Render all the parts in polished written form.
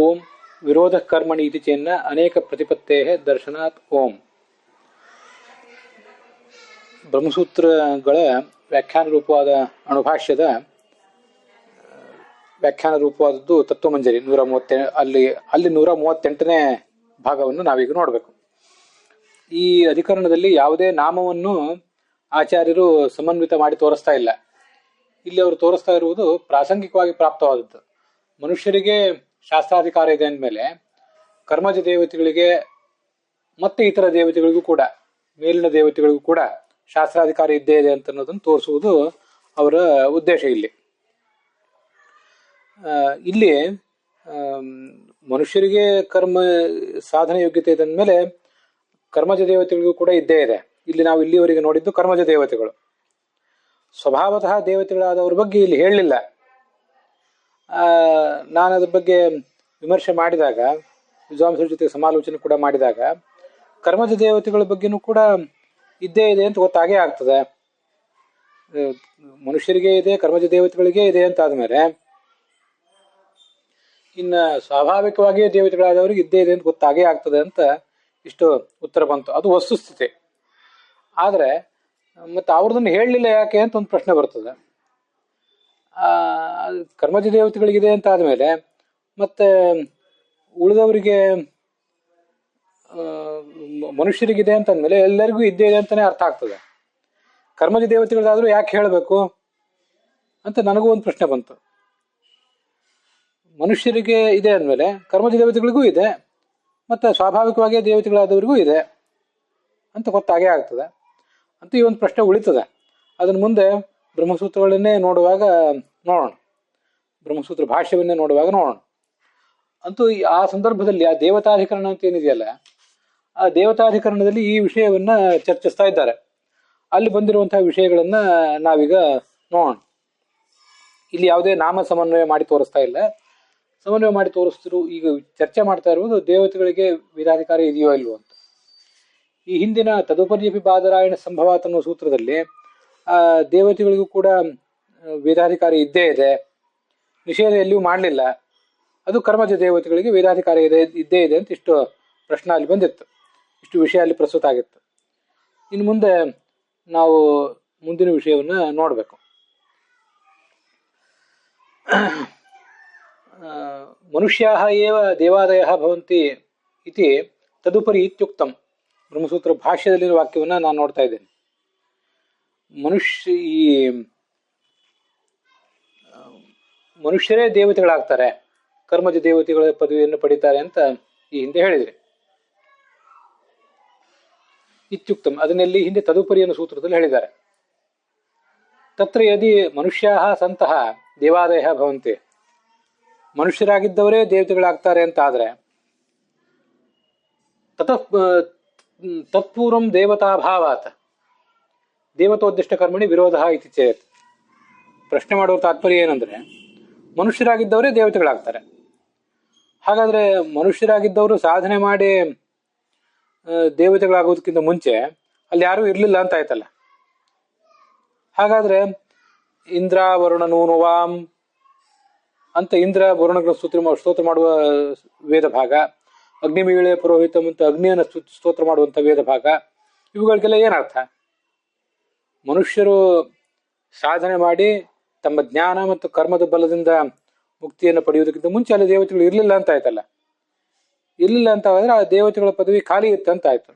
ಓಂ ವಿರೋಧ ಕರ್ಮಣಿ ಇತಿ ಚೇನ್ನ ಅನೇಕ ಪ್ರತಿಪತ್ತೇ ದರ್ಶನಾತ್ ಓಂ. ಬ್ರಹ್ಮಸೂತ್ರಗಳ ವ್ಯಾಖ್ಯಾನ ರೂಪವಾದ ಅಣುಭಾಷ್ಯದ ವ್ಯಾಖ್ಯಾನ ರೂಪವಾದದ್ದು ತತ್ವಮಂಜರಿ 138 ಅಲ್ಲಿ 138ನೇ ಭಾಗವನ್ನು ನಾವೀಗ ನೋಡಬೇಕು. ಈ ಅಧಿಕರಣದಲ್ಲಿ ಯಾವುದೇ ನಾಮವನ್ನು ಆಚಾರ್ಯರು ಸಮನ್ವಿತ ಮಾಡಿ ತೋರಿಸ್ತಾ ಇಲ್ಲ. ಇಲ್ಲಿ ಅವರು ತೋರಿಸ್ತಾ ಇರುವುದು ಪ್ರಾಸಂಗಿಕವಾಗಿ ಪ್ರಾಪ್ತವಾದದ್ದು. ಮನುಷ್ಯರಿಗೆ ಶಾಸ್ತ್ರಾಧಿಕಾರ ಇದೆ ಅಂದಮೇಲೆ ಕರ್ಮಜ ದೇವತೆಗಳಿಗೆ ಮತ್ತೆ ಇತರ ದೇವತೆಗಳಿಗೂ ಕೂಡ, ಮೇಲಿನ ದೇವತೆಗಳಿಗೂ ಕೂಡ ಶಾಸ್ತ್ರಾಧಿಕಾರ ಇದ್ದೇ ಇದೆ ಅಂತ ಅನ್ನೋದನ್ನು ತೋರಿಸುವುದು ಅವರ ಉದ್ದೇಶ. ಇಲ್ಲಿ ಮನುಷ್ಯರಿಗೆ ಕರ್ಮ ಸಾಧನೆ ಯೋಗ್ಯತೆ ಇದೆ ಅಂದಮೇಲೆ ಕರ್ಮಜ ದೇವತೆಗಳಿಗೂ ಕೂಡ ಇದ್ದೇ ಇದೆ. ಇಲ್ಲಿ ನಾವು ಇಲ್ಲಿವರೆಗೆ ನೋಡಿದ್ದು ಕರ್ಮಜ ದೇವತೆಗಳು. ಸ್ವಭಾವತಃ ದೇವತೆಗಳಾದವ್ರ ಬಗ್ಗೆ ಇಲ್ಲಿ ಹೇಳಲಿಲ್ಲ. ನಾನು ಅದ್ರ ಬಗ್ಗೆ ವಿಮರ್ಶೆ ಮಾಡಿದಾಗ, ವಿದ್ವಾಂಸರ ಜೊತೆ ಸಮಾಲೋಚನೆ ಕೂಡ ಮಾಡಿದಾಗ, ಕರ್ಮಜ ದೇವತೆಗಳ ಬಗ್ಗೆನೂ ಕೂಡ ಇದ್ದೇ ಇದೆ ಅಂತ ಗೊತ್ತಾಗೇ ಆಗ್ತದೆ. ಮನುಷ್ಯರಿಗೆ ಇದೆ, ಕರ್ಮಜ ದೇವತೆಗಳಿಗೆ ಇದೆ ಅಂತ ಆದ್ಮೇಲೆ ಇನ್ನು ಸ್ವಾಭಾವಿಕವಾಗಿಯೇ ದೇವತೆಗಳಾದವ್ರಿಗೆ ಇದ್ದೇ ಇದೆ ಅಂತ ಗೊತ್ತಾಗೇ ಆಗ್ತದೆ ಅಂತ ಇಷ್ಟು ಉತ್ತರ ಬಂತು. ಅದು ವಸ್ತುಸ್ಥಿತಿ. ಆದರೆ ಮತ್ತೆ ಅವ್ರದನ್ನು ಹೇಳಲಿಲ್ಲ ಯಾಕೆ ಅಂತ ಒಂದು ಪ್ರಶ್ನೆ ಬರ್ತದೆ. ಕರ್ಮಜ ದೇವತೆಗಳಿಗಿದೆ ಅಂತ ಆದ್ಮೇಲೆ ಮತ್ತೆ ಉಳಿದವರಿಗೆ ಮನುಷ್ಯರಿಗಿದೆ ಅಂತಂದ್ಮೇಲೆ ಎಲ್ಲರಿಗೂ ಇದ್ದೇ ಇದೆ ಅಂತಾನೆ ಅರ್ಥ ಆಗ್ತದೆ. ಕರ್ಮಜ ದೇವತೆಗಳಾದ್ರೂ ಯಾಕೆ ಹೇಳಬೇಕು ಅಂತ ನನಗೂ ಒಂದು ಪ್ರಶ್ನೆ ಬಂತು. ಮನುಷ್ಯರಿಗೆ ಇದೆ ಅಂದಮೇಲೆ ಕರ್ಮಜ ದೇವತೆಗಳಿಗೂ ಇದೆ, ಮತ್ತೆ ಸ್ವಾಭಾವಿಕವಾಗಿ ದೇವತೆಗಳಾದವರಿಗೂ ಇದೆ ಅಂತ ಗೊತ್ತಾಗೇ ಆಗ್ತದೆ ಅಂತ ಈ ಒಂದು ಪ್ರಶ್ನೆ ಉಳಿತದೆ. ಅದನ್ನು ಮುಂದೆ ಬ್ರಹ್ಮಸೂತ್ರಗಳನ್ನೇ ನೋಡುವಾಗ ನೋಡೋಣ, ಬ್ರಹ್ಮಸೂತ್ರ ಭಾಷ್ಯವನ್ನೇ ನೋಡುವಾಗ ನೋಡೋಣ. ಅಂತೂ ಆ ಸಂದರ್ಭದಲ್ಲಿ ಆ ದೇವತಾಧಿಕರಣ ಅಂತ ಏನಿದೆಯಲ್ಲ, ಆ ದೇವತಾಧಿಕರಣದಲ್ಲಿ ಈ ವಿಷಯವನ್ನ ಚರ್ಚಿಸ್ತಾ ಇದ್ದಾರೆ. ಅಲ್ಲಿ ಬಂದಿರುವಂತಹ ವಿಷಯಗಳನ್ನ ನಾವೀಗ ನೋಡೋಣ. ಇಲ್ಲಿ ಯಾವುದೇ ನಾಮ ಸಮನ್ವಯ ಮಾಡಿ ತೋರಿಸ್ತಾ ಇಲ್ಲ. ಸಮನ್ವಯ ಮಾಡಿ ತೋರಿಸ್ತಿರು ಈಗ ಚರ್ಚೆ ಮಾಡ್ತಾ ಇರುವುದು ದೇವತೆಗಳಿಗೆ ವೇದಾಧಿಕಾರ ಇದೆಯೋ ಇಲ್ವೋ ಅಂತ. ಈ ಹಿಂದಿನ ತದುಪರ್ಯಪಿ ಬಾದರಾಯಣ ಸಂಭವಾತ್ ಅನ್ನೋ ಸೂತ್ರದಲ್ಲಿ ದೇವತೆಗಳಿಗೂ ಕೂಡ ವೇದಾಧಿಕಾರ ಇದ್ದೇ ಇದೆ, ನಿಷೇಧ ಎಲ್ಲಿಯೂ ಮಾಡಲಿಲ್ಲ. ಅದು ಕರ್ಮಜ ದೇವತೆಗಳಿಗೆ ವೇದಾಧಿಕಾರ ಇದ್ದೇ ಇದೆ ಅಂತ ಇಷ್ಟು ಪ್ರಶ್ನೆ ಅಲ್ಲಿ ಬಂದಿತ್ತು, ಇಷ್ಟು ವಿಷಯ ಅಲ್ಲಿ ಪ್ರಸ್ತುತ ಆಗಿತ್ತು. ಇನ್ನು ಮುಂದೆ ನಾವು ಮುಂದಿನ ವಿಷಯವನ್ನು ನೋಡಬೇಕು. ಮನುಷ್ಯಾಃ ಏವ ದೇವಾದಯಃ ಭವಂತಿ ಇತಿ ತದುಪರಿ ಇತ್ಯುಕ್ತಂ. ಬ್ರಹ್ಮಸೂತ್ರ ಭಾಷ್ಯದಲ್ಲಿರುವ ವಾಕ್ಯವನ್ನು ನಾನು ನೋಡ್ತಾ ಇದ್ದೇನೆ. ಮನುಷ್ಯರೇ ದೇವತೆಗಳಾಗ್ತಾರೆ, ಕರ್ಮಜ ದೇವತೆಗಳ ಪದವಿಯನ್ನು ಪಡಿತಾರೆ ಅಂತ ಈ ಹಿಂದೆ ಹೇಳಿದ್ರಿ. ಇತ್ಯುಕ್ತಂ ಅದನ್ನೆಲ್ಲಿ ಹಿಂದೆ ತದುಪರಿ ಅನ್ನೋ ಸೂತ್ರದಲ್ಲಿ ಹೇಳಿದ್ದಾರೆ. ತತ್ರ ಯದಿ ಮನುಷ್ಯಾಃ ಸಂತಹ ದೇವಾದಯಃ ಭವಂತಿ, ಮನುಷ್ಯರಾಗಿದ್ದವರೇ ದೇವತೆಗಳಾಗ್ತಾರೆ ಅಂತ ಆದ್ರೆ ತತ್ಪೂರ್ವಂ ದೇವತಾಭಾವಾತ್ ದೇವತೋದ್ದಿಷ್ಟ ಕರ್ಮಣಿ ವಿರೋಧ ಇತಿ ಚೇತ್. ಪ್ರಶ್ನೆ ಮಾಡುವ ತಾತ್ಪರ್ಯ ಏನಂದ್ರೆ, ಮನುಷ್ಯರಾಗಿದ್ದವರೇ ದೇವತೆಗಳಾಗ್ತಾರೆ. ಹಾಗಾದ್ರೆ ಮನುಷ್ಯರಾಗಿದ್ದವರು ಸಾಧನೆ ಮಾಡಿ ದೇವತೆಗಳಾಗೋದಕ್ಕಿಂತ ಮುಂಚೆ ಅಲ್ಲಿ ಯಾರೂ ಇರ್ಲಿಲ್ಲ ಅಂತ ಆಯ್ತಲ್ಲ. ಹಾಗಾದ್ರೆ ಇಂದ್ರ ವರುಣನು ವಾಂ ಅಂತ ಇಂದ್ರ ವರುಣಗಳ ಸ್ತೋತ್ರ ಮಾಡುವ ವೇದ ಭಾಗ, ಅಗ್ನಿಮೀಳೆ ಪುರೋಹಿತಂ ಅಂತ ಅಗ್ನಿಯನ್ನು ಸ್ತೋತ್ರ ಮಾಡುವಂಥ ವೇದ ಭಾಗ, ಇವುಗಳಿಗೆಲ್ಲ ಏನರ್ಥ? ಮನುಷ್ಯರು ಸಾಧನೆ ಮಾಡಿ ತಮ್ಮ ಜ್ಞಾನ ಮತ್ತು ಕರ್ಮದ ಬಲದಿಂದ ಮುಕ್ತಿಯನ್ನು ಪಡೆಯುವುದಕ್ಕಿಂತ ಮುಂಚೆ ಅಲ್ಲಿ ದೇವತೆಗಳು ಇರಲಿಲ್ಲ ಅಂತ ಆಯ್ತಲ್ಲ. ಇರಲಿಲ್ಲ ಅಂತ ಆದ್ರೆ ಆ ದೇವತೆಗಳ ಪದವಿ ಖಾಲಿ ಇತ್ತು ಅಂತ ಆಯ್ತು.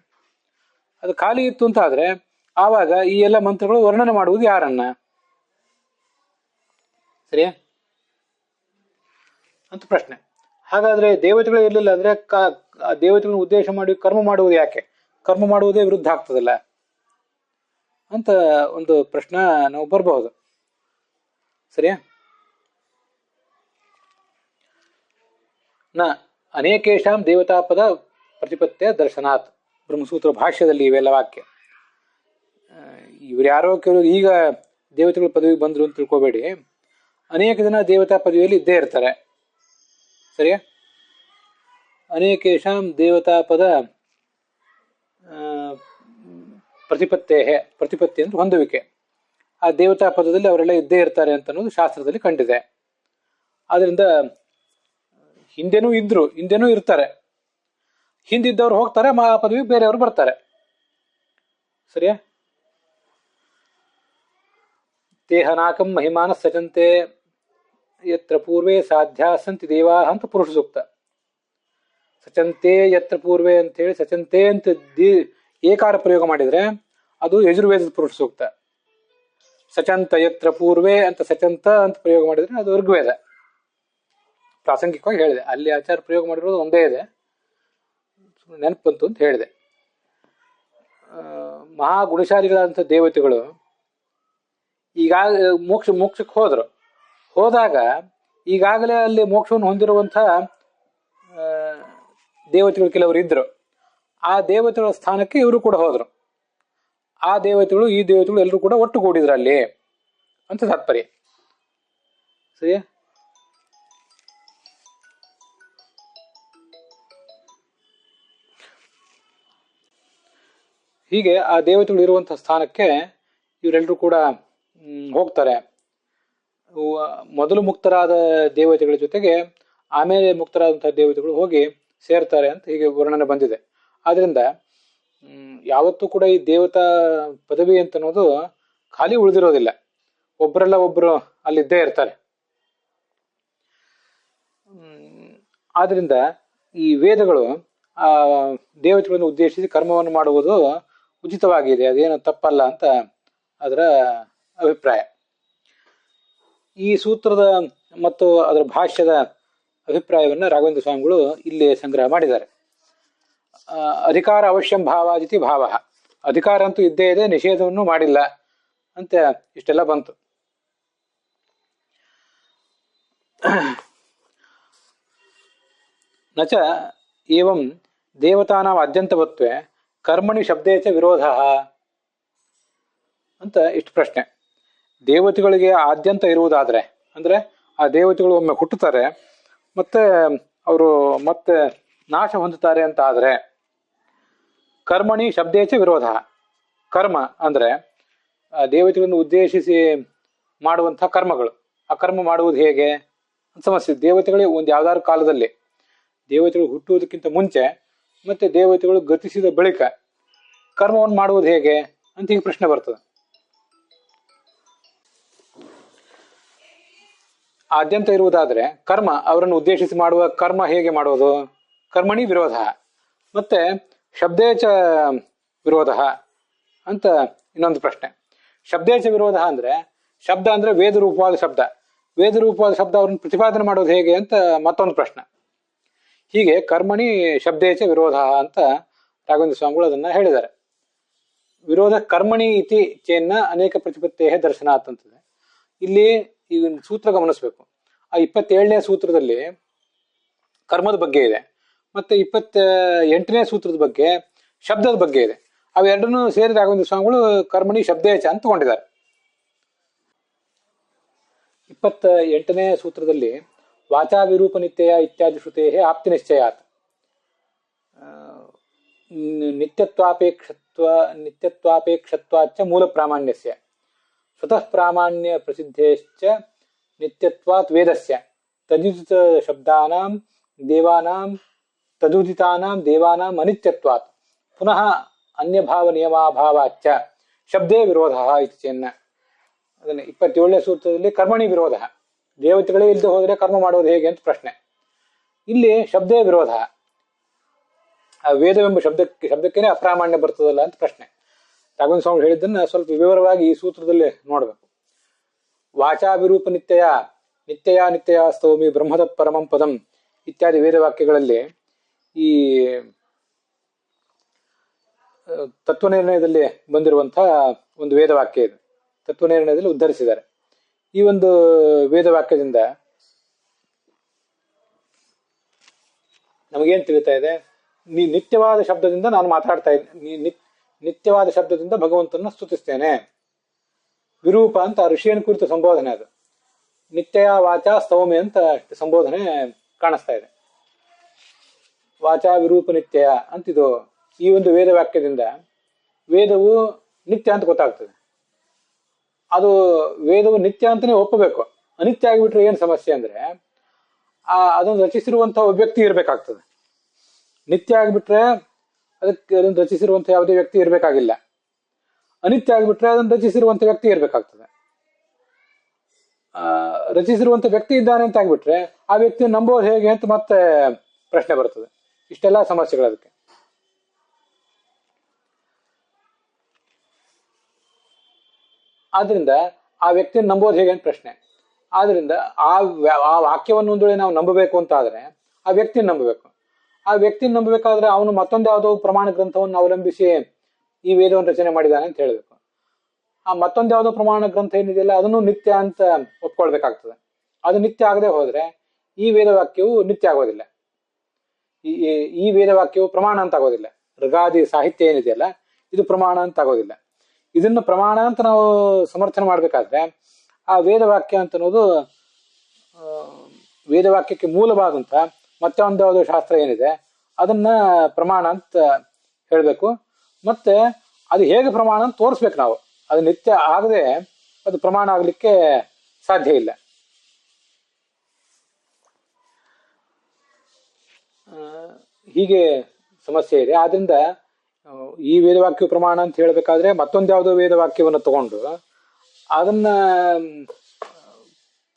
ಅದು ಖಾಲಿ ಇತ್ತು ಅಂತ ಆದ್ರೆ ಆವಾಗ ಈ ಎಲ್ಲ ಮಂತ್ರಗಳು ವರ್ಣನೆ ಮಾಡುವುದು ಯಾರನ್ನ? ಸರಿಯಾ ಅಂತ ಪ್ರಶ್ನೆ. ಹಾಗಾದ್ರೆ ದೇವತೆಗಳು ಇರಲಿಲ್ಲ ಅಂದ್ರೆ ದೇವತೆಗಳನ್ನ ಉದ್ದೇಶ ಮಾಡಿ ಕರ್ಮ ಮಾಡುವುದು ಯಾಕೆ? ಕರ್ಮ ಮಾಡುವುದೇ ವಿರುದ್ಧ ಆಗ್ತದಲ್ಲ ಅಂತ ಒಂದು ಪ್ರಶ್ನೆ ನಾವು ಬರಬಹುದು. ಸರಿಯಾ? ನ ಅನೇಕೇಶಾಂ ದೇವತಾಪದ ಪ್ರತಿಪತ್ಯ ದರ್ಶನಾತ್. ಬ್ರಹ್ಮಸೂತ್ರ ಭಾಷ್ಯದಲ್ಲಿ ಇವೆಲ್ಲ ವಾಕ್ಯ. ಇವ್ರು ಯಾರೋ ಕೆಲವರು ಈಗ ದೇವತೆಗಳ ಪದವಿಗೆ ಬಂದ್ರು ಅಂತ ತಿಳ್ಕೊಬೇಡಿ. ಅನೇಕ ಜನ ದೇವತಾ ಪದವಿಯಲ್ಲಿ ಇದ್ದೇ ಇರ್ತಾರೆ. ಸರಿಯಾ? ಅನೇಕೇಶಾಂ ದೇವತಾಪದ ಪ್ರತಿಪತ್ತಿ ಅಂದ್ರೆ ಹೊಂದುವಿಕೆ. ಆ ದೇವತಾ ಪದದಲ್ಲಿ ಅವರೆಲ್ಲ ಇದ್ದೇ ಇರ್ತಾರೆ ಅಂತ ಅನ್ನೋದು ಶಾಸ್ತ್ರದಲ್ಲಿ ಕಂಡಿದೆ. ಆದ್ರಿಂದ ಹಿಂದೆನೂ ಇದ್ರು, ಹಿಂದೆನೂ ಇರ್ತಾರೆ. ಹಿಂದಿದ್ದವ್ರು ಹೋಗ್ತಾರೆ, ಮಹಾಪದವಿ ಬೇರೆಯವರು ಬರ್ತಾರೆ. ಸರಿಯಾ? ತೇಹನಾಕಂ ಮಹಿಮಾನ ಸಚಂತೆ ಯತ್ರ ಪೂರ್ವೇ ಸಾಧ್ಯ ಸಂತಿ ದೇವಾ ಅಂತ ಪುರುಷ ಸೂಕ್ತ. ಸಚಂತೆ ಯತ್ರ ಪೂರ್ವೇ ಅಂತ ಹೇಳಿ ಸಚಂತೆ ಅಂತ ಏಕಾರ ಪ್ರಯೋಗ ಮಾಡಿದ್ರೆ ಅದು ಯಜುರ್ವೇದದ ಪುರುಷ ಸೂಕ್ತ. ಸಚಂತ ಯತ್ರ ಪೂರ್ವೇ ಅಂತ ಸಚಂತ ಅಂತ ಪ್ರಯೋಗ ಮಾಡಿದ್ರೆ ಅದು ಋಗ್ವೇದ. ಪ್ರಾಸಂಗಿಕವಾಗಿ ಹೇಳಿದೆ, ಅಲ್ಲಿ ಆಚಾರ ಪ್ರಯೋಗ ಮಾಡಿರೋದು ಒಂದೇ ಇದೆ, ನೆನಪು ಬಂತು ಅಂತ ಹೇಳಿದೆ. ಮಹಾಗುಣಶಾಲಿಗಳಾದಂಥ ದೇವತೆಗಳು ಮೋಕ್ಷಕ್ಕೆ ಹೋದಾಗ ಈಗಾಗಲೇ ಅಲ್ಲಿ ಮೋಕ್ಷವನ್ನು ಹೊಂದಿರುವಂಥ ದೇವತೆಗಳು ಕೆಲವರು ಇದ್ರು. ಆ ದೇವತೆಗಳ ಸ್ಥಾನಕ್ಕೆ ಇವರು ಕೂಡ ಹೋದ್ರು. ಆ ದೇವತೆಗಳು ಈ ದೇವತೆಗಳು ಎಲ್ಲರೂ ಕೂಡ ಒಟ್ಟುಗೂಡಿದ್ರು ಅಲ್ಲಿ ಅಂತ ತಾತ್ಪರ್ಯ. ಸರಿಯಾ? ಹೀಗೆ ಆ ದೇವತೆಗಳು ಇರುವಂತಹ ಸ್ಥಾನಕ್ಕೆ ಇವರೆಲ್ಲರೂ ಕೂಡ ಹೋಗ್ತಾರೆ. ಮೊದಲು ಮುಕ್ತರಾದ ದೇವತೆಗಳ ಜೊತೆಗೆ ಆಮೇಲೆ ಮುಕ್ತರಾದಂತಹ ದೇವತೆಗಳು ಹೋಗಿ ಸೇರ್ತಾರೆ ಅಂತ ಹೀಗೆ ವರ್ಣನೆ ಬಂದಿದೆ. ಆದ್ರಿಂದ ಯಾವತ್ತೂ ಕೂಡ ಈ ದೇವತಾ ಪದವಿ ಅಂತ ಅನ್ನೋದು ಖಾಲಿ ಉಳಿದಿರೋದಿಲ್ಲ. ಒಬ್ಬರೆಲ್ಲ ಒಬ್ರು ಅಲ್ಲಿದ್ದೇ ಇರ್ತಾರೆ. ಆದ್ರಿಂದ ಈ ವೇದಗಳು ಆ ದೇವತೆಗಳನ್ನು ಉದ್ದೇಶಿಸಿ ಕರ್ಮವನ್ನು ಮಾಡುವುದು ಉಚಿತವಾಗಿದೆ, ಅದೇನು ತಪ್ಪಲ್ಲ ಅಂತ ಅದರ ಅಭಿಪ್ರಾಯ. ಈ ಸೂತ್ರದ ಮತ್ತು ಅದರ ಭಾಷ್ಯದ ಅಭಿಪ್ರಾಯವನ್ನು ರಾಘವೇಂದ್ರ ಸ್ವಾಮಿಗಳು ಇಲ್ಲಿ ಸಂಗ್ರಹ ಮಾಡಿದ್ದಾರೆ. ಅಧಿಕಾರ ಅವಶ್ಯಂ ಭಾವಾದಿತಿ ಭಾವ, ಅಧಿಕಾರ ಅಂತೂ ಇದ್ದೇ ಇದೆ, ನಿಷೇಧವನ್ನು ಮಾಡಿಲ್ಲ ಅಂತ ಇಷ್ಟೆಲ್ಲ ಬಂತು. ನಚ ಏವಂ ದೇವತಾನಾಂ ಅದ್ಯಂತವತ್ವೇ ಕರ್ಮಣಿ ಶಬ್ದೇಚ ವಿರೋಧ ಅಂತ ಇಷ್ಟು ಪ್ರಶ್ನೆ. ದೇವತೆಗಳಿಗೆ ಆದ್ಯಂತ ಇರುವುದಾದ್ರೆ, ಅಂದ್ರೆ ಆ ದೇವತೆಗಳು ಒಮ್ಮೆ ಹುಟ್ಟುತ್ತಾರೆ ಮತ್ತೆ ಅವರು ಮತ್ತೆ ನಾಶ ಹೊಂದುತ್ತಾರೆ ಅಂತ ಆದ್ರೆ, ಕರ್ಮಣಿ ಶಬ್ದೇಚ ವಿರೋಧ, ಕರ್ಮ ಅಂದ್ರೆ ಆ ದೇವತೆಗಳನ್ನು ಉದ್ದೇಶಿಸಿ ಮಾಡುವಂತಹ ಕರ್ಮಗಳು, ಆ ಕರ್ಮ ಮಾಡುವುದು ಹೇಗೆ ಅಂತ ಸಮಸ್ಯೆ. ದೇವತೆಗಳೇ ಒಂದು ಯಾವ್ದಾದ್ರು ಕಾಲದಲ್ಲಿ, ದೇವತೆಗಳು ಹುಟ್ಟುವುದಕ್ಕಿಂತ ಮುಂಚೆ ಮತ್ತೆ ದೇವತೆಗಳು ಗತಿಸಿದ ಬಳಿಕ ಕರ್ಮವನ್ನು ಮಾಡುವುದು ಹೇಗೆ ಅಂತ ಈಗ ಪ್ರಶ್ನೆ ಬರ್ತದೆ. ಆದ್ಯಂತ ಇರುವುದಾದ್ರೆ ಕರ್ಮ, ಅವರನ್ನು ಉದ್ದೇಶಿಸಿ ಮಾಡುವ ಕರ್ಮ ಹೇಗೆ ಮಾಡೋದು? ಕರ್ಮಣಿ ವಿರೋಧ. ಮತ್ತೆ ಶಬ್ದೇಚ ವಿರೋಧ ಅಂತ ಇನ್ನೊಂದು ಪ್ರಶ್ನೆ. ಶಬ್ದೇಚ ವಿರೋಧ ಅಂದ್ರೆ ಶಬ್ದ ಅಂದ್ರೆ ವೇದ ರೂಪವಾದ ಶಬ್ದ, ವೇದ ರೂಪವಾದ ಶಬ್ದ ಅವ್ರನ್ನ ಪ್ರತಿಪಾದನೆ ಮಾಡೋದು ಹೇಗೆ ಅಂತ ಮತ್ತೊಂದು ಪ್ರಶ್ನೆ. ಹೀಗೆ ಕರ್ಮಣಿ ಶಬ್ದೇಚ ವಿರೋಧ ಅಂತ ರಾಘವೇಂದ್ರ ಸ್ವಾಮಿಗಳು ಅದನ್ನ ಹೇಳಿದ್ದಾರೆ. ವಿರೋಧ ಕರ್ಮಣಿ ಇತಿ ಚೇನ್ನ ಅನೇಕ ಪ್ರತಿಪತ್ತೇ ದರ್ಶನಾತ್ ಅಂತದೆ. ಇಲ್ಲಿ ಈ ಸೂತ್ರ ಗಮನಿಸ್ಬೇಕು. ಆ 27ನೇ ಸೂತ್ರದಲ್ಲಿ ಕರ್ಮದ ಬಗ್ಗೆ ಇದೆ, ಮತ್ತೆ 28ನೇ ಸೂತ್ರದ ಬಗ್ಗೆ ಶಬ್ದದ ಬಗ್ಗೆ ಇದೆ. ಅವೆರಡನ್ನೂ ಸೇರಿ ರಾಘವೇಂದ್ರ ಸ್ವಾಮಿಗಳು ಕರ್ಮಣಿ ಶಬ್ದೇಚ ಅಂತ ತಗೊಂಡಿದ್ದಾರೆ. 28ನೇ ಸೂತ್ರದಲ್ಲಿ ವಾಚಾ ವಿರೂಪ ನಿತ್ಯ ಇತ್ಯಾದಿ ಶ್ರುತೇ ಆಪ್ತಿ ನಿಶ್ಚಯಾತ್ ನಿತ್ಯತ್ವಾಪೇಕ್ಷತ್ವಾಚ್ಚ ಮೂಲ ಪ್ರಾಮಾಣ್ಯಸ್ಯ ಸ್ವತಃ ಪ್ರಾಮಾಣ್ಯ ಪ್ರಸಿದ್ಧೇಶ್ಚ ನಿತ್ಯತ್ವಾತ್ ವೇದಸ್ಯ ತದುದಿತ ಶಬ್ದಾನಾಂ ದೇವಾನಾಂ ತದುದಿತಾನಾಂ ದೇವಾನಾಂ ಅನಿತ್ಯತ್ವಾತ್ ಪುನಃ ಅನ್ಯಭಾವ ನಿಯಮಾಭಾವಾಚ್ಚ ಶಬ್ದೇ ವಿರೋಧ ಇತಿ ಚೆನ್ನ. ಅದನ್ನ 27ನೇ ಸೂತ್ರದಲ್ಲಿ ಕರ್ಮಣಿ ವಿರೋಧ, ದೇವತೆಗಳೇ ಇಲ್ಲದೆ ಹೋದರೆ ಕರ್ಮ ಮಾಡೋದು ಹೇಗೆ ಅಂತ ಪ್ರಶ್ನೆ. ಇಲ್ಲಿ ಶಬ್ದೇ ವಿರೋಧ, ಆ ವೇದವೆಂಬ ಶಬ್ದಕ್ಕೇನೆ ಅಪ್ರಾಮಾಣ್ಯ ಬರ್ತದಲ್ಲ ಅಂತ ಪ್ರಶ್ನೆ. ರಾಘವೇಂದ್ರ ಸ್ವಾಮಿ ಹೇಳಿದ್ದನ್ನ ಸ್ವಲ್ಪ ವಿವರವಾಗಿ ಈ ಸೂತ್ರದಲ್ಲಿ ನೋಡ್ಬೇಕು. ವಾಚಾ ವಿರೂಪ ನಿತ್ಯಯ ಸ್ತೌಮಿ ಬ್ರಹ್ಮದತ್ ಪರಮಂ ಪದಂ ಇತ್ಯಾದಿ ವೇದವಾಕ್ಯಗಳಲ್ಲಿ ಈ ತತ್ವನಿರ್ಣಯದಲ್ಲಿ ಬಂದಿರುವಂತಹ ಒಂದು ವೇದವಾಕ್ಯ ಇದು. ತತ್ವನಿರ್ಣಯದಲ್ಲಿ ಉದ್ಧರಿಸಿದ್ದಾರೆ. ಈ ಒಂದು ವೇದವಾಕ್ಯದಿಂದ ನಮಗೇನ್ ತಿಳಿತಾ ಇದೆ? ನಿತ್ಯವಾದ ಶಬ್ದದಿಂದ ನಾನು ಮಾತಾಡ್ತಾ ಇದ್ದೀನಿ, ನಿತ್ಯವಾದ ಶಬ್ದದಿಂದ ಭಗವಂತನ ಸ್ತುತಿಸ್ತೇನೆ. ವಿರೂಪ ಅಂತ ಋಷಿಯನ್ನು ಕುರಿತು ಸಂಬೋಧನೆ, ಅದು ನಿತ್ಯ ವಾಚಾ ಸ್ತೌಮಿ ಅಂತ ಸಂಬೋಧನೆ ಕಾಣಿಸ್ತಾ ಇದೆ. ವಾಚಾ ವಿರೂಪ ನಿತ್ಯ ಅಂತಿದು. ಈ ಒಂದು ವೇದ ವಾಕ್ಯದಿಂದ ವೇದವು ನಿತ್ಯ ಅಂತ ಗೊತ್ತಾಗ್ತದೆ. ಅದು ವೇದವು ನಿತ್ಯ ಅಂತಾನೆ ಒಪ್ಪಬೇಕು. ಅನಿತ್ಯ ಆಗಿಬಿಟ್ರೆ ಏನ್ ಸಮಸ್ಯೆ ಅಂದ್ರೆ, ಅದನ್ನು ರಚಿಸಿರುವಂತಹ ಒಬ್ಬ ವ್ಯಕ್ತಿ ಇರಬೇಕಾಗ್ತದೆ. ನಿತ್ಯ ಆಗಿಬಿಟ್ರೆ ಅದಕ್ಕೆ ಅದನ್ನು ರಚಿಸಿರುವಂತಹ ಯಾವುದೇ ವ್ಯಕ್ತಿ ಇರಬೇಕಾಗಿಲ್ಲ. ಅನಿತ್ಯ ಆಗಿಬಿಟ್ರೆ ಅದನ್ನು ರಚಿಸಿರುವಂತ ವ್ಯಕ್ತಿ ಇರಬೇಕಾಗ್ತದೆ. ರಚಿಸಿರುವಂತ ವ್ಯಕ್ತಿ ಇದ್ದಾನೆ ಅಂತ ಆಗ್ಬಿಟ್ರೆ ಆ ವ್ಯಕ್ತಿಯನ್ನು ನಂಬೋದು ಹೇಗೆ ಅಂತ ಮತ್ತೆ ಪ್ರಶ್ನೆ ಬರ್ತದೆ. ಇಷ್ಟೆಲ್ಲ ಸಮಸ್ಯೆಗಳು ಅದಕ್ಕೆ. ಆದ್ರಿಂದ ಆ ವ್ಯಕ್ತಿಯನ್ನು ನಂಬೋದು ಹೇಗೆ ಅಂತ ಪ್ರಶ್ನೆ. ಆದ್ರಿಂದ ಆ ವಾಕ್ಯವನ್ನು ಒಂದು ವೇಳೆ ನಾವು ನಂಬಬೇಕು ಅಂತ ಆದ್ರೆ ಆ ವ್ಯಕ್ತಿಯನ್ನು ನಂಬಬೇಕು. ಆ ವ್ಯಕ್ತಿನ ನಂಬಬೇಕಾದ್ರೆ ಅವನು ಮತ್ತೊಂದು ಯಾವುದೋ ಪ್ರಮಾಣ ಗ್ರಂಥವನ್ನು ಅವಲಂಬಿಸಿ ಈ ವೇದವನ್ನು ರಚನೆ ಮಾಡಿದ್ದಾನೆ ಅಂತ ಹೇಳಬೇಕು. ಆ ಮತ್ತೊಂದು ಯಾವುದೋ ಪ್ರಮಾಣ ಗ್ರಂಥ ಏನಿದೆಯಲ್ಲ ಅದನ್ನು ನಿತ್ಯ ಅಂತ ಒಪ್ಕೊಳ್ಬೇಕಾಗ್ತದೆ. ಅದು ನಿತ್ಯ ಆಗದೆ ಹೋದ್ರೆ ಈ ವೇದವಾಕ್ಯವು ನಿತ್ಯ ಆಗೋದಿಲ್ಲ. ಈ ವೇದವಾಕ್ಯವು ಪ್ರಮಾಣ ಅಂತ ಆಗೋದಿಲ್ಲ. ಋಗಾದಿ ಸಾಹಿತ್ಯ ಏನಿದೆಯಲ್ಲ ಇದು ಪ್ರಮಾಣ ಅಂತ ಆಗೋದಿಲ್ಲ. ಇದನ್ನ ಪ್ರಮಾಣ ಅಂತ ನಾವು ಸಮರ್ಥನೆ ಮಾಡ್ಬೇಕಾದ್ರೆ ಆ ವೇದವಾಕ್ಯ ಅಂತ ಅನ್ನೋದು ವೇದವಾಕ್ಯಕ್ಕೆ ಮೂಲವಾದಂತ ಮತ್ತೆ ಒಂದು ಯಾವುದೋ ಶಾಸ್ತ್ರ ಏನಿದೆ ಅದನ್ನ ಪ್ರಮಾಣ ಅಂತ ಹೇಳ್ಬೇಕು. ಮತ್ತೆ ಅದು ಹೇಗೆ ಪ್ರಮಾಣ ಅಂತ ತೋರಿಸ್ಬೇಕು ನಾವು. ಅದು ನಿತ್ಯ ಆಗದೆ ಅದು ಪ್ರಮಾಣ ಆಗ್ಲಿಕ್ಕೆ ಸಾಧ್ಯ ಇಲ್ಲ. ಹೀಗೆ ಸಮಸ್ಯೆ ಇದೆ. ಆದ್ರಿಂದ ಈ ವೇದವಾಕ್ಯ ಪ್ರಮಾಣ ಅಂತ ಹೇಳ್ಬೇಕಾದ್ರೆ ಮತ್ತೊಂದು ಯಾವುದೋ ವೇದವಾಕ್ಯವನ್ನು ತಗೊಂಡು ಅದನ್ನ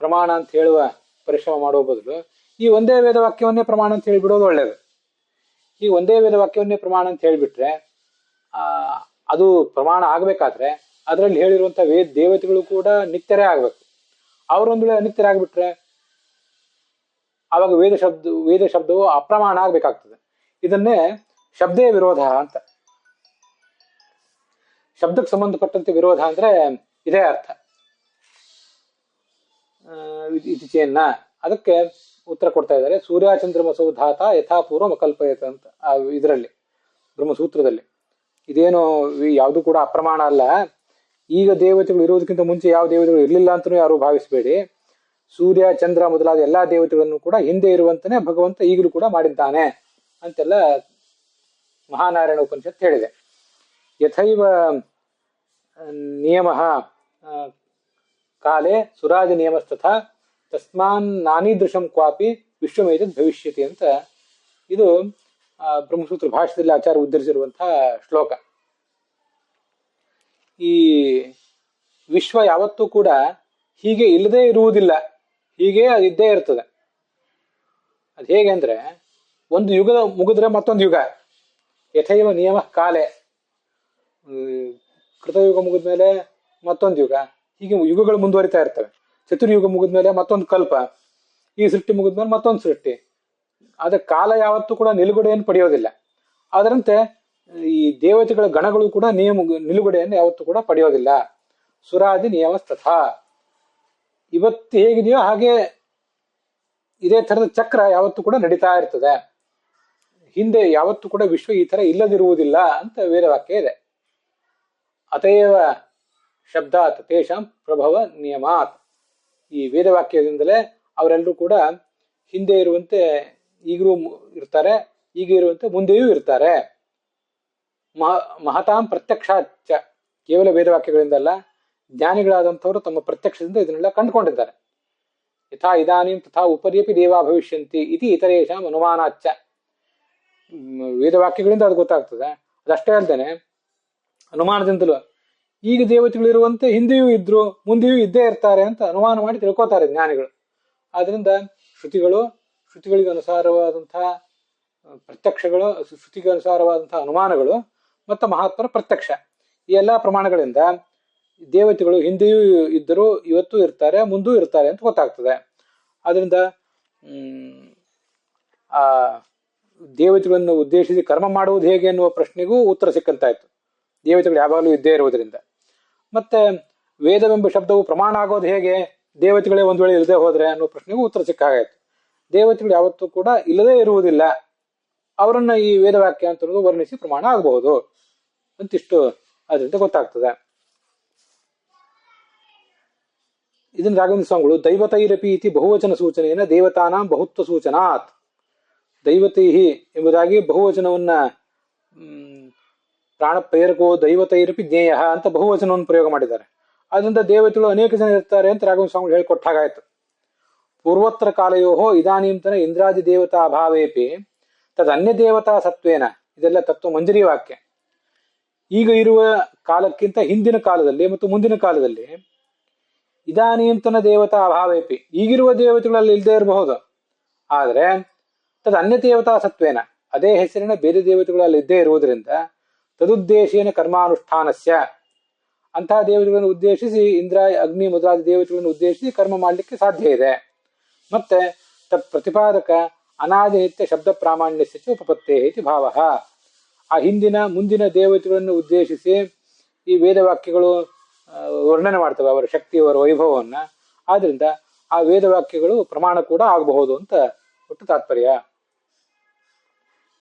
ಪ್ರಮಾಣ ಅಂತ ಹೇಳುವ ಪರಿಶ್ರಮ ಮಾಡುವ ಬದಲು ಈ ಒಂದೇ ವೇದವಾಕ್ಯವನ್ನೇ ಪ್ರಮಾಣ ಅಂತ ಹೇಳಿಬಿಡೋದು ಒಳ್ಳೇದು. ಈ ಒಂದೇ ವೇದವಾಕ್ಯವನ್ನೇ ಪ್ರಮಾಣ ಅಂತ ಹೇಳಿಬಿಟ್ರೆ ಅದು ಪ್ರಮಾಣ ಆಗ್ಬೇಕಾದ್ರೆ ಅದರಲ್ಲಿ ಹೇಳಿರುವಂತ ದೇವತೆಗಳು ಕೂಡ ನಿತ್ಯರೇ ಆಗ್ಬೇಕು. ಅವರೊಂದು ವೇಳೆ ಅನಿತ್ಯರಾಗ್ಬಿಟ್ರೆ ಆವಾಗ ವೇದ ಶಬ್ದವು ಅಪ್ರಮಾಣ ಆಗ್ಬೇಕಾಗ್ತದೆ. ಇದನ್ನೇ ಶಬ್ದೇ ವಿರೋಧ ಅಂತ. ಶಬ್ದಕ್ಕೆ ಸಂಬಂಧಪಟ್ಟಂತೆ ವಿರೋಧ ಅಂದ್ರೆ ಇದೇ ಅರ್ಥ. ಇತಿಚೇನ್ನ ಅದಕ್ಕೆ ಉತ್ತರ ಕೊಡ್ತಾ ಇದ್ದಾರೆ. ಸೂರ್ಯಚಂದ್ರಮಸೌಧಾತ ಯಥಾಪೂರ್ವ ಅಕಲ್ಪಯತ ಅಂತ ಇದರಲ್ಲಿ ಬ್ರಹ್ಮಸೂತ್ರದಲ್ಲಿ. ಇದೇನು ಯಾವುದು ಕೂಡ ಅಪ್ರಮಾಣ ಅಲ್ಲ. ಈಗ ದೇವತೆಗಳು ಇರುವುದಕ್ಕಿಂತ ಮುಂಚೆ ಯಾವ ದೇವತೆಗಳು ಇರಲಿಲ್ಲ ಅಂತಲೂ ಯಾರು ಭಾವಿಸಬೇಡಿ. ಸೂರ್ಯ ಚಂದ್ರ ಮೊದಲಾದ ಎಲ್ಲಾ ದೇವತೆಗಳನ್ನು ಕೂಡ ಹಿಂದೆ ಇರುವಂತಾನೆ ಭಗವಂತ ಈಗಲೂ ಕೂಡ ಮಾಡಿದ್ದಾನೆ ಅಂತೆಲ್ಲ ಮಹಾನಾರಾಯಣ ಉಪನಿಷತ್ ಹೇಳಿದೆ. ಯಥೈವ ನಿಯಮ ಕಾಲೇ ಸುರಾಜ ನಿಯಮಸ್ತಥಾ ತಸ್ಮಾನ್ ನಾನೀದೃಶಂ ಕ್ವಾಪಿ ವಿಶ್ವಮೇತದ್ ಭವಿಷ್ಯತಿ ಅಂತ ಇದು ಬ್ರಹ್ಮಸೂತ್ರ ಭಾಷೆಯಲ್ಲಿ ಆಚಾರ್ಯ ಉದ್ಧರಿಸಿರುವಂತಹ ಶ್ಲೋಕ. ಈ ವಿಶ್ವ ಯಾವತ್ತೂ ಕೂಡ ಹೀಗೆ ಇಲ್ಲದೆ ಇರುವುದಿಲ್ಲ, ಹೀಗೆ ಅದಿದ್ದೇ ಇರ್ತದೆ. ಅದು ಹೇಗೆ ಅಂದ್ರೆ ಒಂದು ಯುಗ ಮುಗಿದ್ರೆ ಮತ್ತೊಂದು ಯುಗ. ಯಥೈವ ನಿಯಮ ಕಾಲೇ, ಕೃತಯುಗ ಮುಗಿದ್ಮೇಲೆ ಮತ್ತೊಂದು ಯುಗ, ಹೀಗೆ ಯುಗಗಳು ಮುಂದುವರಿತಾ ಇರ್ತವೆ. ಚತುರ್ಯುಗ ಮುಗಿದ್ಮೇಲೆ ಮತ್ತೊಂದು ಕಲ್ಪ, ಈ ಸೃಷ್ಟಿ ಮುಗಿದ್ಮೇಲೆ ಮತ್ತೊಂದು ಸೃಷ್ಟಿ. ಆದ ಕಾಲ ಯಾವತ್ತೂ ಕೂಡ ನಿಲುಗಡೆಯನ್ನು ಪಡೆಯೋದಿಲ್ಲ. ಅದರಂತೆ ಈ ದೇವತೆಗಳ ಗಣಗಳು ಕೂಡ ನಿಲುಗಡೆಯನ್ನು ಯಾವತ್ತೂ ಕೂಡ ಪಡೆಯೋದಿಲ್ಲ. ಸುರಾದಿ ನಿಯಮಸ್ತಥಾ, ಇವತ್ತು ಹೇಗಿದೆಯೋ ಹಾಗೆ ಇದೇ ತರದ ಚಕ್ರ ಯಾವತ್ತೂ ಕೂಡ ನಡೀತಾ ಇರ್ತದೆ. ಹಿಂದೆ ಯಾವತ್ತೂ ಕೂಡ ವಿಶ್ವ ಈ ತರ ಇಲ್ಲದಿರುವುದಿಲ್ಲ ಅಂತ ವೇದವಾಕ್ಯ ಇದೆ. ಅತಯವ ಶಬ್ದಾತ್ ತೇಷಾಂ ಪ್ರಭವ ನಿಯಮಾತ್. ಈ ವೇದವಾಕ್ಯದಿಂದಲೇ ಅವರೆಲ್ಲರೂ ಕೂಡ ಹಿಂದೆ ಇರುವಂತೆ ಈಗಲೂ ಇರ್ತಾರೆ, ಈಗ ಇರುವಂತೆ ಮುಂದೆಯೂ ಇರ್ತಾರೆ. ಮಹತಾಂ ಪ್ರತ್ಯಕ್ಷಾಚ, ಕೇವಲ ವೇದವಾಕ್ಯಗಳಿಂದಲ್ಲ, ಜ್ಞಾನಿಗಳಾದಂಥವರು ತಮ್ಮ ಪ್ರತ್ಯಕ್ಷದಿಂದ ಇದನ್ನೆಲ್ಲ ಕಂಡುಕೊಂಡಿದ್ದಾರೆ. ಯಥಾ ಇದಾನೀಂ ತಥಾ ಉಪರ್ಯಪಿ ದೇವಾ ಭವಿಷ್ಯಂತಿ ಇತಿ ಇತರೇಷಾಂ ಅನುಮಾನಾಚ್ಚ. ವೇದವಾಕ್ಯಗಳಿಂದ ಅದು ಗೊತ್ತಾಗ್ತದೆ. ಅದಷ್ಟೇ ಅಲ್ದೇನೆ ಅನುಮಾನದಿಂದಲೂ ಈಗ ದೇವತೆಗಳಿರುವಂತೆ ಹಿಂದೆಯೂ ಇದ್ರು ಮುಂದೆಯೂ ಇದ್ದೇ ಇರ್ತಾರೆ ಅಂತ ಅನುಮಾನ ಮಾಡಿ ತಿಳ್ಕೊತಾರೆ ಜ್ಞಾನಿಗಳು. ಆದ್ರಿಂದ ಶ್ರುತಿಗಳಿಗೆ ಅನುಸಾರವಾದಂತಹ ಪ್ರತ್ಯಕ್ಷಗಳು, ಶ್ರುತಿಗೆ ಅನುಸಾರವಾದಂತಹ ಅನುಮಾನಗಳು ಮತ್ತು ಮಹಾತ್ಮರ ಪ್ರತ್ಯಕ್ಷ, ಈ ಎಲ್ಲಾ ಪ್ರಮಾಣಗಳಿಂದ ದೇವತೆಗಳು ಹಿಂದೆಯೂ ಇದ್ದರೂ ಇವತ್ತು ಇರ್ತಾರೆ, ಮುಂದೂ ಇರ್ತಾರೆ ಅಂತ ಗೊತ್ತಾಗ್ತದೆ. ಆದ್ರಿಂದ ಆ ದೇವತೆಗಳನ್ನು ಉದ್ದೇಶಿಸಿ ಕರ್ಮ ಮಾಡುವುದು ಹೇಗೆ ಎನ್ನುವ ಪ್ರಶ್ನೆಗೂ ಉತ್ತರ ಸಿಕ್ಕಂತಾಯ್ತು. ದೇವತೆಗಳು ಯಾವಾಗಲೂ ಇದ್ದೇ ಇರುವುದರಿಂದ. ಮತ್ತೆ ವೇದವೆಂಬ ಶಬ್ದವು ಪ್ರಮಾಣ ಆಗೋದು ಹೇಗೆ, ದೇವತೆಗಳೇ ಒಂದ್ ವೇಳೆ ಇಲ್ಲದೆ ಹೋದ್ರೆ ಅನ್ನೋ ಪ್ರಶ್ನೆಗೂ ಉತ್ತರ ಸಿಕ್ಕ ಹಾಗಾಯ್ತು. ದೇವತೆಗಳು ಯಾವತ್ತೂ ಕೂಡ ಇಲ್ಲದೇ ಇರುವುದಿಲ್ಲ, ಅವರನ್ನ ಈ ವೇದವಾಕ್ಯ ಅಂತ ವರ್ಣಿಸಿ ಪ್ರಮಾಣ ಆಗಬಹುದು ಅಂತಿಷ್ಟು ಅದರಿಂದ ಗೊತ್ತಾಗ್ತದೆ. ಇದನ್ನ ರಾಘವೇಂದ್ರ ಸ್ವಾಮಿಗಳು ದೈವತೈರಪಿ ಇತಿ ಬಹುವಚನ ಸೂಚನೆಯನ್ನ ದೇವತಾನಾಂ ಬಹುತ್ವ ಸೂಚನಾತ್. ದೈವತೈಹಿ ಎಂಬುದಾಗಿ ಬಹುವಚನವನ್ನ ಪ್ರಾಣ ಪ್ರೇರಕೋ ದೈವತೈರಪಿ ಜ್ಞೇಯ ಅಂತ ಬಹುವಚನವನ್ನು ಪ್ರಯೋಗ ಮಾಡಿದ್ದಾರೆ. ಅದರಿಂದ ದೇವತೆಗಳು ಅನೇಕ ಜನ ಇರ್ತಾರೆ ಅಂತ ರಾಘವೇಂದ್ರ ಸ್ವಾಮಿಗಳು ಹೇಳಿಕೊಟ್ಟಾಗಾಯ್ತು. ಪೂರ್ವೋತ್ತರ ಕಾಲಯೋ ಇದಾನೀಂತನ ಇಂದ್ರಾದಿ ದೇವತಾ ಅಭಾವೇಪಿ ತದನ್ಯ ದೇವತಾ ಸತ್ವೇನ. ಇದೆಲ್ಲ ತತ್ವ ಮಂಜರಿ ವಾಕ್ಯ. ಈಗ ಇರುವ ಕಾಲಕ್ಕಿಂತ ಹಿಂದಿನ ಕಾಲದಲ್ಲಿ ಮತ್ತು ಮುಂದಿನ ಕಾಲದಲ್ಲಿ ಇದಾನೀಂತನ ದೇವತಾ ಅಭಾವೇಪಿ, ಈಗಿರುವ ದೇವತೆಗಳಲ್ಲಿ ಇಲ್ಲದೆ ಇರಬಹುದು, ಆದರೆ ತದ ಅನ್ಯ ದೇವತಾ ಸತ್ವೇನ, ಅದೇ ಹೆಸರಿನ ಬೇರೆ ದೇವತೆಗಳಲ್ಲಿ ಇದ್ದೇ ಇರುವುದರಿಂದ ತದುದ್ದೇಶೇನ ಕರ್ಮಾನುಷ್ಠಾನಸ್ಯ, ಅಂತಹ ದೇವತೆಗಳನ್ನು ಉದ್ದೇಶಿಸಿ ಇಂದ್ರ ಅಗ್ನಿ ಮೊದಲಾದ ದೇವತೆಗಳನ್ನು ಉದ್ದೇಶಿಸಿ ಕರ್ಮ ಮಾಡಲಿಕ್ಕೆ ಸಾಧ್ಯ ಇದೆ. ಮತ್ತೆ ತತ್ ಪ್ರತಿಪಾದಕ ಅನಾದಿ ನಿತ್ಯ ಶಬ್ದ ಪ್ರಾಮಾಣ್ಯಸ್ಯ ಉಪಪತ್ತೇ ಇತಿ ಭಾವ. ಆ ಹಿಂದಿನ ಮುಂದಿನ ದೇವತೆಗಳನ್ನು ಉದ್ದೇಶಿಸಿ ಈ ವೇದವಾಕ್ಯಗಳು ವರ್ಣನೆ ಮಾಡ್ತವೆ ಅವರ ಶಕ್ತಿ, ಅವರ ವೈಭವವನ್ನ. ಆದ್ರಿಂದ ಆ ವೇದವಾಕ್ಯಗಳು ಪ್ರಮಾಣ ಕೂಡ ಆಗಬಹುದು ಅಂತ ಒಟ್ಟು ತಾತ್ಪರ್ಯ.